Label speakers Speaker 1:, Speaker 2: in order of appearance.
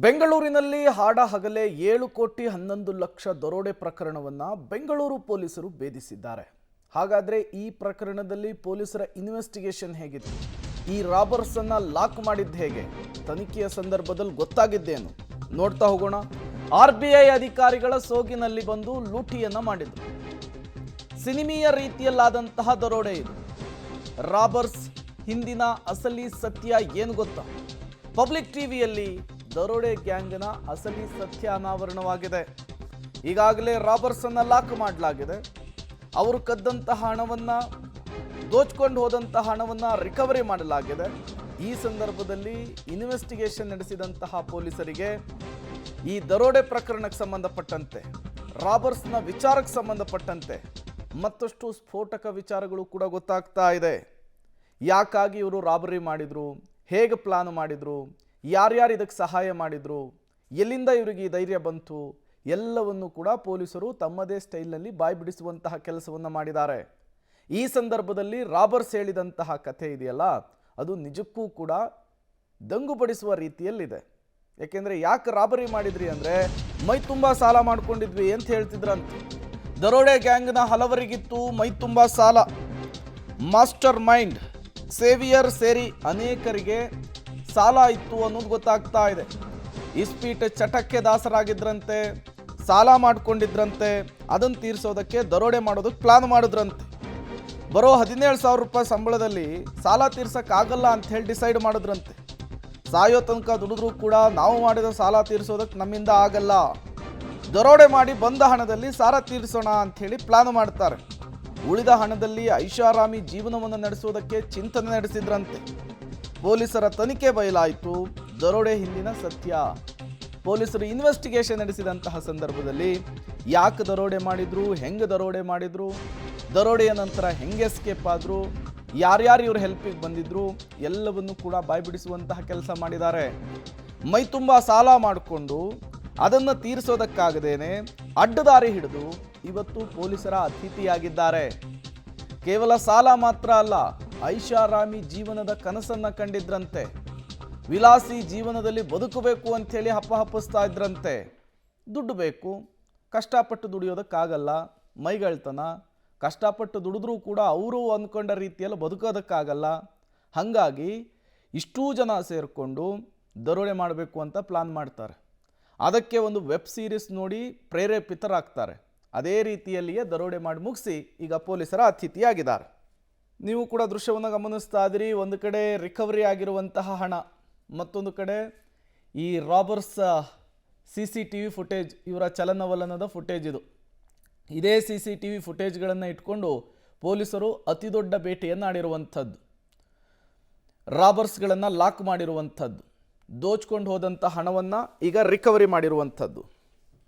Speaker 1: ಬೆಂಗಳೂರಿನಲ್ಲಿ ಹಾಡ ಹಗಲೇ 7 ಕೋಟಿ 11 ಲಕ್ಷ ದರೋಡೆ ಪ್ರಕರಣವನ್ನು ಬೆಂಗಳೂರು ಪೊಲೀಸರು ಭೇದಿಸಿದ್ದಾರೆ. ಹಾಗಾದ್ರೆ ಈ ಪ್ರಕರಣದಲ್ಲಿ ಪೊಲೀಸರ ಇನ್ವೆಸ್ಟಿಗೇಷನ್ ಹೇಗಿತ್ತು? ಈ ರಾಬರ್ಸ್ ಅನ್ನು ಲಾಕ್ ಮಾಡಿದ್ದು ಹೇಗೆ? ತನಿಖೆಯ ಸಂದರ್ಭದಲ್ಲಿ ಗೊತ್ತಾಗಿದ್ದೇನು? ನೋಡ್ತಾ ಹೋಗೋಣ. ಆರ್ಬಿಐ ಅಧಿಕಾರಿಗಳ ಸೋಗಿನಲ್ಲಿ ಬಂದು ಲೂಟಿಯನ್ನ ಮಾಡಿದ್ರು. ಸಿನಿಮೀಯ ರೀತಿಯಲ್ಲಾದಂತಹ ದರೋಡೆ ಇದು. ರಾಬರ್ಸ್ ಹಿಂದಿನ ಅಸಲಿ ಸತ್ಯ ಏನು ಗೊತ್ತಾ? ಪಬ್ಲಿಕ್ ಟಿವಿಯಲ್ಲಿ ದರೋಡೆ ಗ್ಯಾಂಗ್ನ ಅಸಲಿ ಸತ್ಯ ಅನಾವರಣವಾಗಿದೆ. ಈಗಾಗಲೇ ರಾಬರ್ಸ್ ಅನ್ನ ಲಾಕ್ ಮಾಡಲಾಗಿದೆ. ಅವರು ಕದ್ದಂತಹ ಹಣವನ್ನು, ದೋಚ್ಕೊಂಡು ಹೋದಂತಹ ಹಣವನ್ನು ರಿಕವರಿ ಮಾಡಲಾಗಿದೆ. ಈ ಸಂದರ್ಭದಲ್ಲಿ ಇನ್ವೆಸ್ಟಿಗೇಷನ್ ನಡೆಸಿದಂತಹ ಪೊಲೀಸರಿಗೆ ಈ ದರೋಡೆ ಪ್ರಕರಣಕ್ಕೆ ಸಂಬಂಧಪಟ್ಟಂತೆ, ರಾಬರ್ಸ್ನ ವಿಚಾರಕ್ಕೆ ಸಂಬಂಧಪಟ್ಟಂತೆ ಮತ್ತಷ್ಟು ಸ್ಫೋಟಕ ವಿಚಾರಗಳು ಕೂಡ ಗೊತ್ತಾಗ್ತಾ ಇದೆ. ಯಾಕಾಗಿ ಇವರು ರಾಬರಿ ಮಾಡಿದ್ರು, ಹೇಗೆ ಪ್ಲಾನ್ ಮಾಡಿದ್ರು, ಯಾರ್ಯಾರು ಇದಕ್ಕೆ ಸಹಾಯ ಮಾಡಿದ್ರು, ಎಲ್ಲಿಂದ ಇವರಿಗೆ ಈ ಧೈರ್ಯ ಬಂತು, ಎಲ್ಲವನ್ನು ಕೂಡ ಪೊಲೀಸರು ತಮ್ಮದೇ ಸ್ಟೈಲ್ನಲ್ಲಿ ಬಾಯಿ ಬಿಡಿಸುವಂತಹ ಕೆಲಸವನ್ನು ಮಾಡಿದ್ದಾರೆ. ಈ ಸಂದರ್ಭದಲ್ಲಿ ರಾಬರ್ಸ್ ಹೇಳಿದಂತಹ ಕಥೆ ಇದೆಯಲ್ಲ, ಅದು ನಿಜಕ್ಕೂ ಕೂಡ ದಂಗುಬಡಿಸುವ ರೀತಿಯಲ್ಲಿದೆ. ಯಾಕೆಂದರೆ ಯಾಕೆ ರಾಬರಿ ಮಾಡಿದ್ರಿ ಅಂದರೆ, ಮೈ ತುಂಬ ಸಾಲ ಮಾಡ್ಕೊಂಡಿದ್ವಿ ಅಂತ ಹೇಳ್ತಿದ್ರಂತೆ. ದರೋಡೆ ಗ್ಯಾಂಗ್ನ ಹಲವರಿಗಿತ್ತು ಮೈ ತುಂಬ ಸಾಲ. ಮಾಸ್ಟರ್ ಮೈಂಡ್ ಸೇವಿಯರ್ ಸೇರಿ ಅನೇಕರಿಗೆ ಸಾಲ ಇತ್ತು ಅನ್ನೋದು ಗೊತ್ತಾಗ್ತಾ ಇದೆ. ಇಸ್ಪೀಟ್ ಚಟಕ್ಕೆ ದಾಸರಾಗಿದ್ರಂತೆ, ಸಾಲ ಮಾಡ್ಕೊಂಡಿದ್ರಂತೆ. ಅದನ್ನು ತೀರಿಸೋದಕ್ಕೆ ದರೋಡೆ ಮಾಡೋದಕ್ಕೆ ಪ್ಲಾನ್ ಮಾಡಿದ್ರಂತೆ. ಬರೋ 17,000 ರೂಪಾಯಿ ಸಂಬಳದಲ್ಲಿ ಸಾಲ ತೀರ್ಸೋಕ್ಕಾಗಲ್ಲ ಅಂತ ಹೇಳಿ ಡಿಸೈಡ್ ಮಾಡಿದ್ರಂತೆ. ಸಾಯೋ ತನಕ ದುಡಿದ್ರೂ ಕೂಡ ನಾವು ಮಾಡಿದ ಸಾಲ ತೀರಿಸೋದಕ್ಕೆ ನಮ್ಮಿಂದ ಆಗಲ್ಲ, ದರೋಡೆ ಮಾಡಿ ಬಂದ ಹಣದಲ್ಲಿ ಸಾಲ ತೀರಿಸೋಣ ಅಂಥೇಳಿ ಪ್ಲಾನ್ ಮಾಡ್ತಾರೆ. ಉಳಿದ ಹಣದಲ್ಲಿ ಐಷಾರಾಮಿ ಜೀವನವನ್ನು ನಡೆಸೋದಕ್ಕೆ ಚಿಂತನೆ ನಡೆಸಿದ್ರಂತೆ. ಪೊಲೀಸರ ತನಿಖೆ ಬಯಲಾಯಿತು ದರೋಡೆ ಹಿಂದಿನ ಸತ್ಯ. ಪೊಲೀಸರು ಇನ್ವೆಸ್ಟಿಗೇಷನ್ ನಡೆಸಿದಂತಹ ಸಂದರ್ಭದಲ್ಲಿ ಯಾಕೆ ದರೋಡೆ ಮಾಡಿದ್ರು, ಹೆಂಗೆ ದರೋಡೆ ಮಾಡಿದ್ರು, ದರೋಡೆಯ ನಂತರ ಹೆಂಗೆ ಎಸ್ಕೇಪ್ ಆದರು, ಯಾರ್ಯಾರು ಇವ್ರ ಹೆಲ್ಪಿಗೆ ಬಂದಿದ್ರು, ಎಲ್ಲವನ್ನು ಕೂಡ ಬಾಯ್ಬಿಡಿಸುವಂತಹ ಕೆಲಸ ಮಾಡಿದ್ದಾರೆ. ಮೈ ತುಂಬ ಸಾಲ ಮಾಡಿಕೊಂಡು ಅದನ್ನು ತೀರಿಸೋದಕ್ಕಾಗದೇನೆ ಅಡ್ಡದಾರಿ ಹಿಡಿದು ಇವತ್ತು ಪೊಲೀಸರ ಅತಿಥಿಯಾಗಿದ್ದಾರೆ. ಕೇವಲ ಸಾಲ ಮಾತ್ರ ಅಲ್ಲ, ಐಷಾರಾಮಿ ಜೀವನದ ಕನಸನ್ನು ಕಂಡಿದ್ರಂತೆ. ವಿಲಾಸಿ ಜೀವನದಲ್ಲಿ ಬದುಕಬೇಕು ಅಂಥೇಳಿ ಹಪ್ಪಹಪ್ಪಿಸ್ತಾ ಇದ್ರಂತೆ. ದುಡ್ಡು ಬೇಕು, ಕಷ್ಟಪಟ್ಟು ದುಡಿಯೋದಕ್ಕಾಗಲ್ಲ, ಮೈಗಳ್ತನ, ಕಷ್ಟಪಟ್ಟು ದುಡಿದ್ರೂ ಕೂಡ ಅವರು ಅಂದ್ಕೊಂಡ ರೀತಿಯಲ್ಲಿ ಬದುಕೋದಕ್ಕಾಗಲ್ಲ. ಹಾಗಾಗಿ ಇಷ್ಟೂ ಜನ ಸೇರಿಕೊಂಡು ದರೋಡೆ ಮಾಡಬೇಕು ಅಂತ ಪ್ಲಾನ್ ಮಾಡ್ತಾರೆ. ಅದಕ್ಕೆ ಒಂದು ವೆಬ್ ಸೀರೀಸ್ ನೋಡಿ ಪ್ರೇರೇಪಿತರಾಗ್ತಾರೆ. ಅದೇ ರೀತಿಯಲ್ಲಿಯೇ ದರೋಡೆ ಮಾಡಿ ಮುಗಿಸಿ ಈಗ ಪೊಲೀಸರ ಅತಿಥಿಯಾಗಿದ್ದಾರೆ. ನೀವು ಕೂಡ ದೃಶ್ಯವನ್ನು ಗಮನಿಸ್ತಾ ಇದ್ದೀರಿ. ಒಂದು ಕಡೆ ರಿಕವರಿ ಆಗಿರುವಂತಹ ಹಣ, ಮತ್ತೊಂದು ಕಡೆ ಈ ರಾಬರ್ಸ್ CCTV ಫುಟೇಜ್, ಇವರ ಚಲನವಲನದ ಫುಟೇಜ್ ಇದು. ಇದೇ CCTV ಫುಟೇಜ್ಗಳನ್ನು ಇಟ್ಕೊಂಡು ಪೊಲೀಸರು ಅತಿ ದೊಡ್ಡ ಬೇಟೆಯನ್ನು ಆಡಿರುವಂಥದ್ದು, ರಾಬರ್ಸ್ಗಳನ್ನು ಲಾಕ್ ಮಾಡಿರುವಂಥದ್ದು, ದೋಚ್ಕೊಂಡು ಹೋದಂಥ ಹಣವನ್ನು ಈಗ ರಿಕವರಿ ಮಾಡಿರುವಂಥದ್ದು.